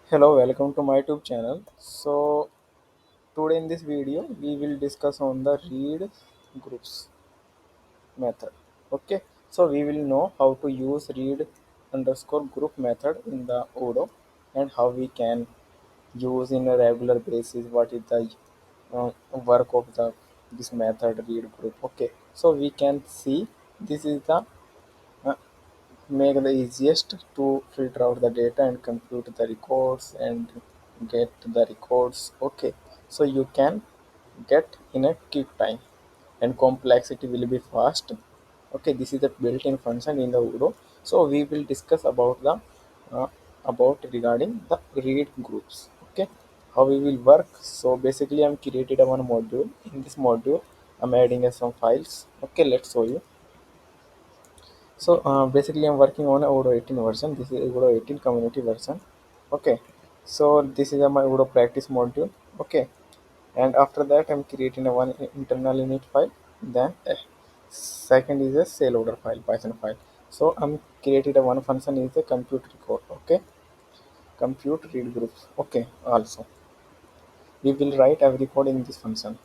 Hello, welcome to my YouTube channel. So today in this video we will discuss on the read groups method. Okay, so we will know how to use read underscore group method in the Odoo and how we can use in a regular basis. What is the work of the this method read group? Okay, so we can see this is the uh, make the easiest to filter out the data and compute the records and get the records. Okay, so you can get in a quick time and complexity will be fast. Okay, this is the built-in function in the Udo. So we will discuss about the uh, about regarding the read groups. Okay, how we will work. So basically I'm created a one module. In this module I'm adding some files. Okay, let's show you. So basically, I'm working on a Odoo 18 version. This is Odoo 18 community version. Okay. So this is my Odoo practice module. Okay. And after that, I'm creating a one internal init file. Then second is a sale order file, Python file. So I'm created a one function is a compute record. Okay. Compute read groups. Okay. Also, we will write every code in this function.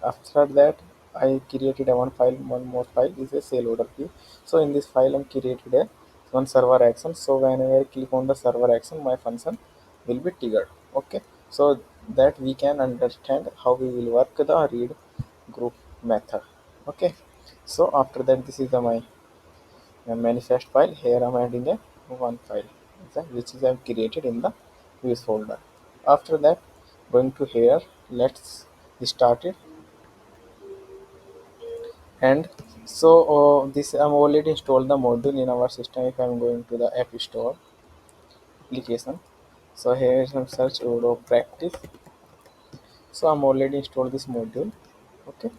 After that, I created a one file, one more file is a sale order queue. So in this file, I created a one server action. So whenever I click on the server action, my function will be triggered. Okay, so that we can understand how we will work the read group method. Okay, so after that, this is the my manifest file. Here I'm adding a one file, okay, which is I've created in the use folder. After that, going to here, let's start it. And so this I'm already installed the module in our system. If I'm going to the app store application, so here is some search Odoo practice. So I'm already installed this module. Okay,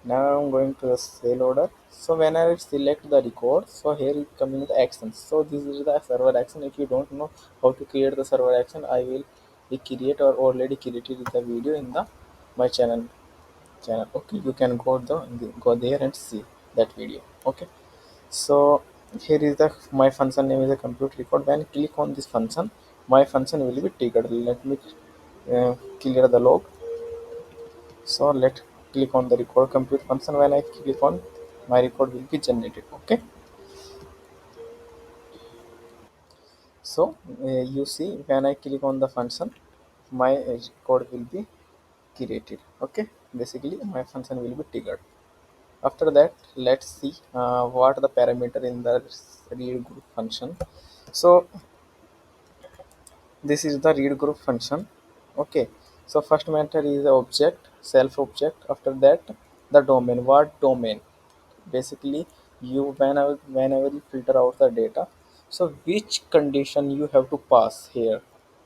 now I'm going to the sale order. So when I select the record, so here is coming the actions. So this is the server action. If you don't know how to create the server action, I will be create or already created the video in the my channel. Okay, you can go there and see that video. Okay, so here is the my function name is a compute record. When I click on this function, my function will be triggered. Let me clear the log. So let click on the record compute function. When I click on, my record will be generated. Okay, so you see when I click on the function, my record will be created. Okay, basically my function will be triggered. After that, let's see what the parameter in the read group function. So this is the read group function. Okay, so first method is the object, self object. After that, the domain. What domain? Basically, you whenever you filter out the data, so which condition you have to pass here.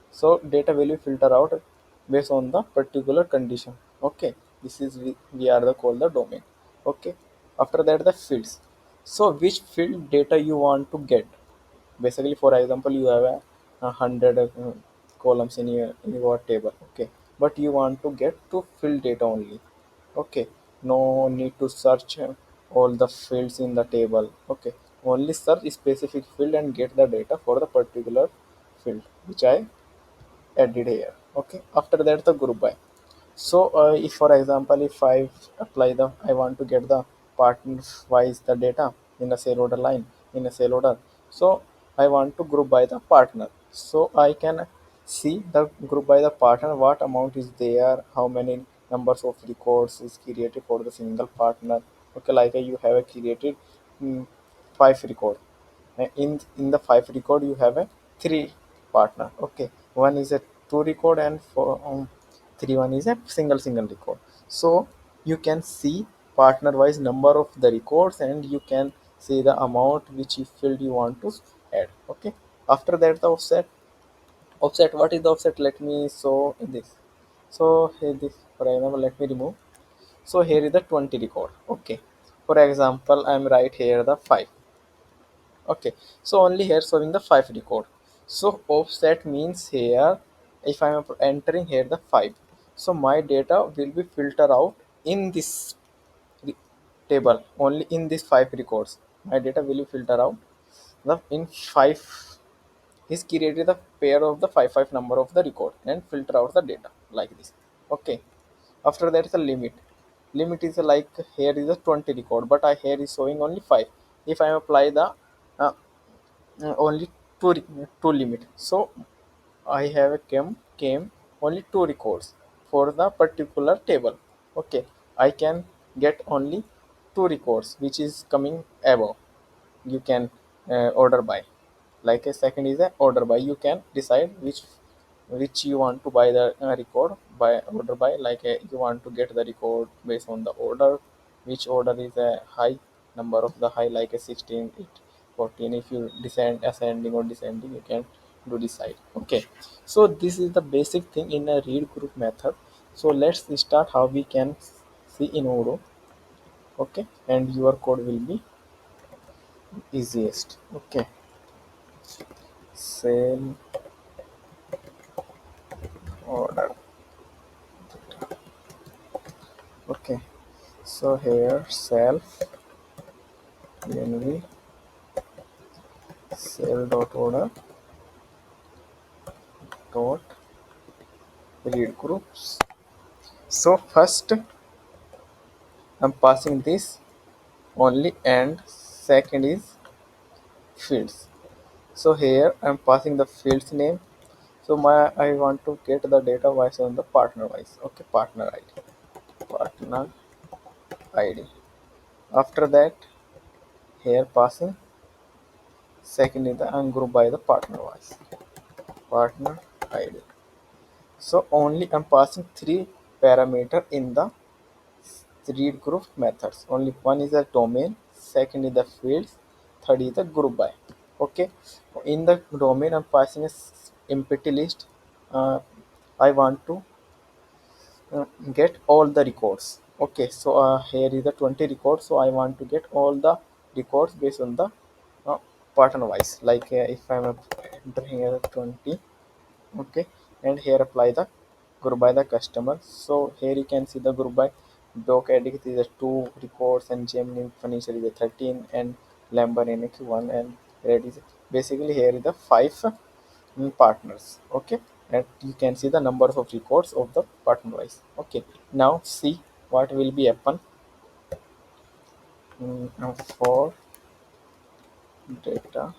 So data will be filter out based on the particular condition. Okay, this is we are the call the domain. Okay, after that the fields. So which field data you want to get. Basically, for example, you have a hundred columns in your table. Okay, but you want to get to fill data only. Okay, no need to search all the fields in the table. Okay, only search specific field and get the data for the particular field which I added here. Okay, after that the group by. So if for example, if I apply the I want to get the partner wise the data in a sale order line in a sale order. So I want to group by the partner. So I can see the group by the partner, what amount is there, how many numbers of records is created for the single partner. Okay, like you have a created five record. In the five record you have a three partner. Okay, one is a two record and for three one is a single record. So you can see partner wise number of the records and you can see the amount which you field you want to add. Okay, after that the offset, what is the offset? Let me show in this. So here this, for example, let me remove. So here is the 20 record. Okay, for example, I'm right here the 5. Okay, so only here showing the 5 record. So offset means here, if I am entering here the 5, so my data will be filter out in this re- table only in this 5 records. My data will be filter out the in 5 He's created the pair of the 5 number of the record and filter out the data like this. Okay. After that is a limit. Limit is like here is a 20 record, but I here is showing only 5. If I apply the uh, only two limit, so I have a came only two records for the particular table. Okay, I can get only two records which is coming above. You can order by, like a second is a order by. You can decide which you want to buy the record by order by, like you want to get the record based on the order, which order is a high number of the high, like a 16 8 14. If you descend ascending or descending, you can do decide. Okay, so this is the basic thing in a read group method. So let's start how we can see in Odoo. Okay, and your code will be easiest. Okay, sale order. Okay, so here self env sale dot order dot read groups. So first I'm passing this only, and second is fields. So here I'm passing the fields name. So my I want to get the data wise on the partner wise. Okay, partner ID. Partner ID. After that, here passing second is the ungroup by the partner wise. Partner ID. So only I'm passing three parameter in the read group methods. Only one is the domain, second is the fields, third is the group by. Okay, in the domain I'm passing a empty list. Uh, I want to get all the records. Okay, so here is the 20 records, so I want to get all the records based on the uh, pattern wise, like if I'm entering here 20. Okay, and here apply the group by the customer. So here you can see the group by doc addict is a 2 records, and Gemini furniture is a 13, and lumber NQ 1, and red is basically here is the 5 partners. Okay, and you can see the number of records of the partner wise. Okay, now see what will be happen for data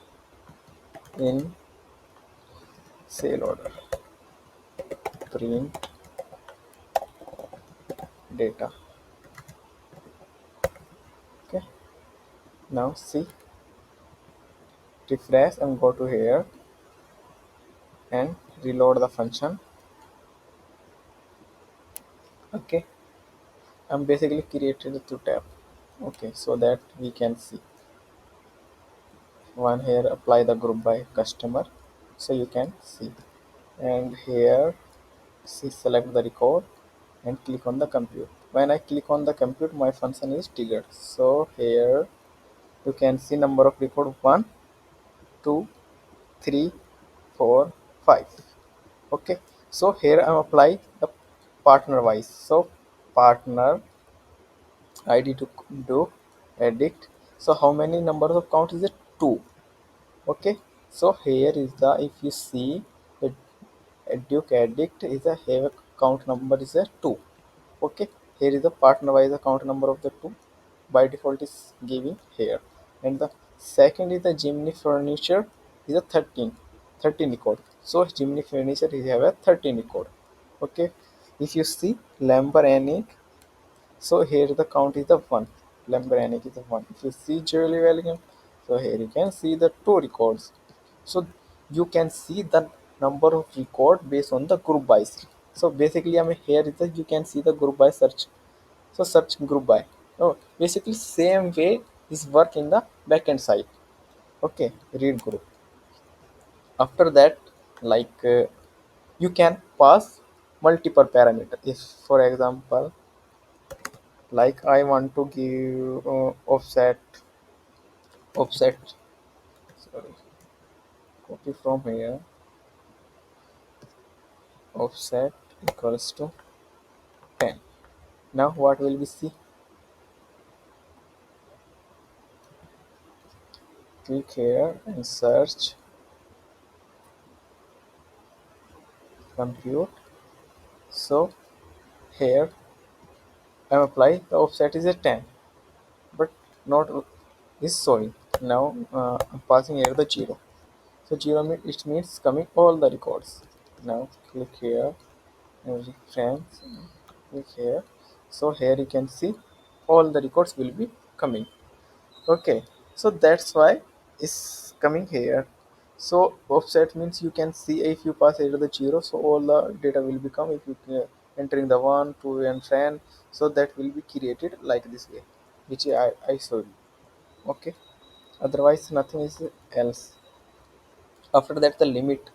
in sale order. Print data. Okay, now see, refresh and go to here and reload the function. Okay, I'm basically created two tab. Okay, so that we can see one here apply the group by customer, so you can see, and here see select the record and click on the compute. When I click on the compute, my function is triggered. So here you can see number of record 1 2 3 4 5. Okay, so here I'm apply the partner wise. So partner id to do edit. So how many numbers of count is it? 2. Okay, so here is the, if you see the duke addict is a have a count number is a 2. Okay, here is the partner wise account number of the 2 by default is giving here, and the second is the Gemini furniture is a 13 record. So Gemini furniture is have a 13 record. Okay, if you see Lamborghini, so here the count is the 1. Lamborghini is the 1. If you see Jewelry Elegant, so here you can see the 2 records. So you can see the number of record based on the group by. So basically, here is the, you can see the group by search. So search group by. Oh, basically same way is work in the backend side. Okay, read group. After that, like you can pass multiple parameter. If for example, like I want to give offset, sorry, copy from here, offset equals to 10. Now what will we see? Click here and search compute. So here I'm applying the offset is a 10, but not is showing. Now I'm passing here the 0. So 0 means it means coming all the records. Now click here and refresh. Click here. So here you can see all the records will be coming. Okay, so that's why it's coming here. So offset means you can see if you pass either the 0, so all the data will become if you entering the 1, 2 and 10, so that will be created like this way, which I showed you. Okay, otherwise nothing is else. After that the limit.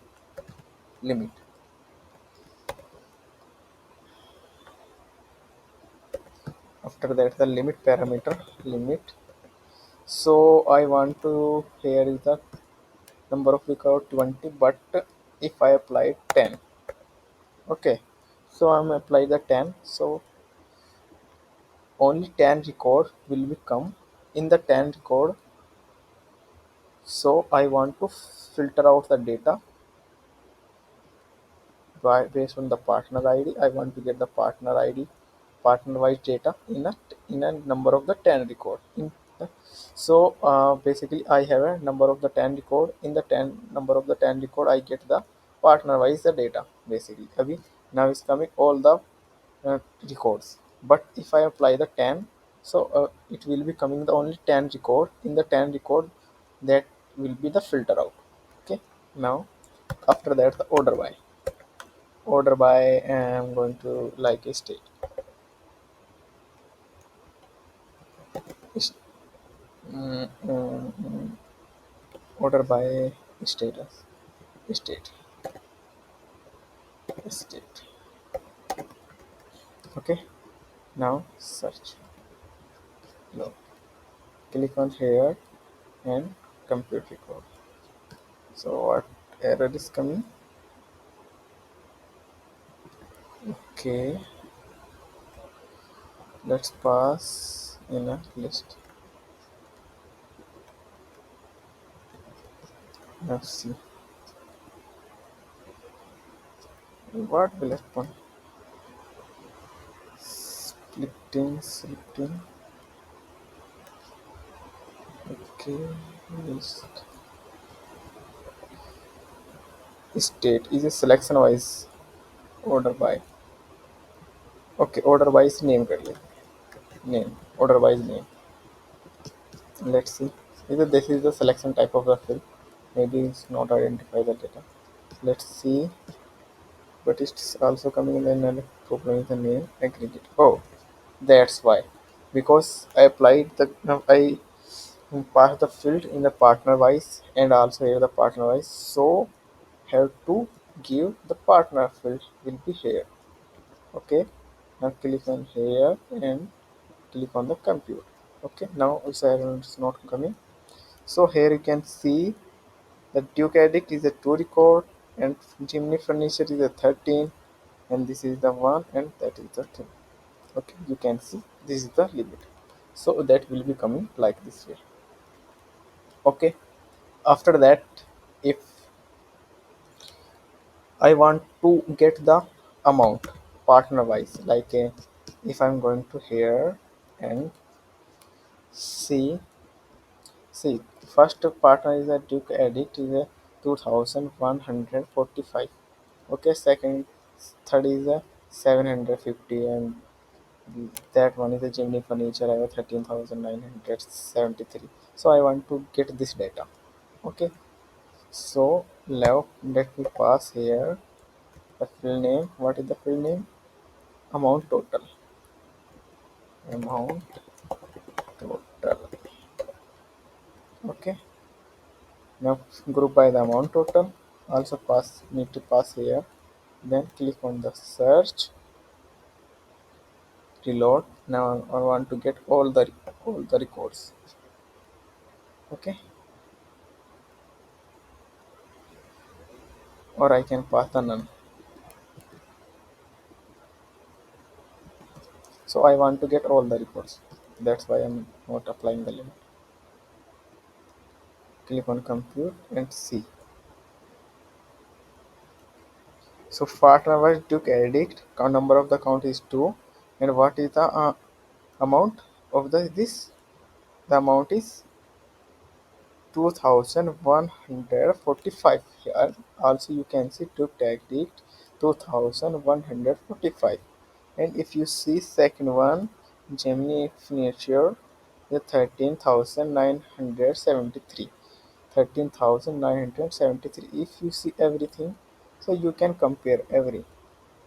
After that the limit parameter limit. So I want to here is the number of record 20, but if I apply 10. Okay, so I'm apply the 10, so only 10 record will become in the 10 record. So I want to filter out the data by based on the partner ID. I want to get the partner ID, partner wise data in a number of the 10 record. So basically I have a number of the 10 record. In the 10 number of the 10 record, I get the partner wise the data basically. Now it's coming all the records, but if I apply the 10, so it will be coming the only 10 record. In the 10 record, that will be the filter out. Okay, now after that the order by I'm going to like a state. Is- Order by status state state. Okay, now search. No, click on here and compute record. So what error is coming? Okay, let's pass in a list. Let's see what will happen. Splitting. Okay, list state is a selection wise order by. Okay, order by is name करिए name order by is name. Let's see either this is the selection type of the field. Maybe it's not identify the data. Let's see, but it's also coming in another problem with the name aggregate. Oh, that's why, because I applied the no, I pass the field in the partner wise and also here the partner wise, so have to give the partner field will be here. Okay, now click on here and click on the compute. Okay, now it's not coming. So here you can see the Duke Addict is a 2 record and Jimny Furniture is a 13, and this is the 1 and that is the 2. Okay, you can see this is the limit. So that will be coming like this way. Okay, after that, if I want to get the amount partner wise, like if I'm going to here and see first partner is a Duke Edit is a 2145. Okay, second third is a 750, and that one is a Gemini furniture I have 13,973. So I want to get this data. Okay, so now let me pass here the field name. What is the field name? Amount total. Amount total. Okay. Now group by the amount total. Also pass need to pass here. Then click on the search. Reload. Now I want to get all the records. Okay. Or I can pass the none. So I want to get all the records. That's why I'm not applying the limit. Click on compute and see. So partner was took edit. Count number of the count is 2, and what is the amount of the this? The amount is 2145 here. Also you can see took edit 2145. And if you see second one, Gemini Furniture, the 13,973. 13,973. If you see everything, so you can compare every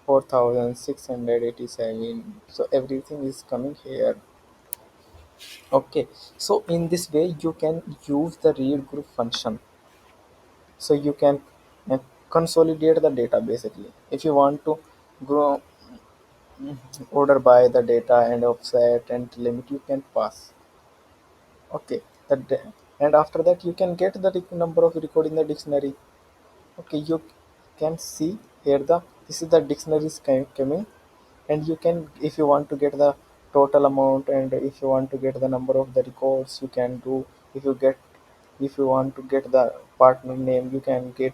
4,687. So everything is coming here. Okay. So in this way, you can use the read group function. So you can uh, consolidate the data basically. If you want to grow order by the data and offset and limit, you can pass. Okay. And after that you can get the number of record in the dictionary. Okay, you can see here the this is the dictionaries coming, and you can, if you want to get the total amount, and if you want to get the number of the records, you can do. If you get, if you want to get the partner name, you can get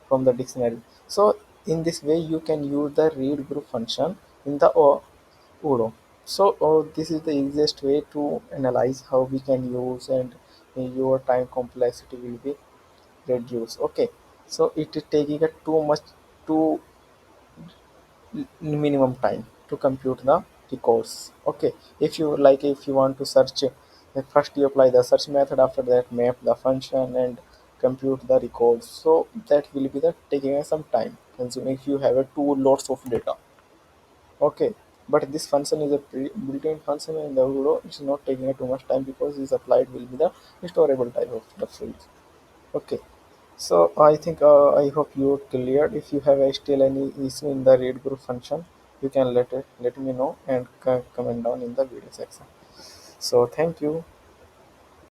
from the dictionary. So in this way you can use the read group function in the Odoo. So this is the easiest way to analyze how we can use, and your time complexity will be reduced. Okay, so it is taking a too much, too minimum time to compute the records. Okay, if you like, if you want to search, first you apply the search method, after that map the function and compute the records. So that will be the taking some time consuming if you have a two lots of data. Okay, but this function is a built-in function in the Odoo. It's not taking too much time because it's applied will be the storable type of the field. Okay, so I think I hope you're clear. If you have still any issue in the read group function, you can let me know and comment down in the video section. So thank you.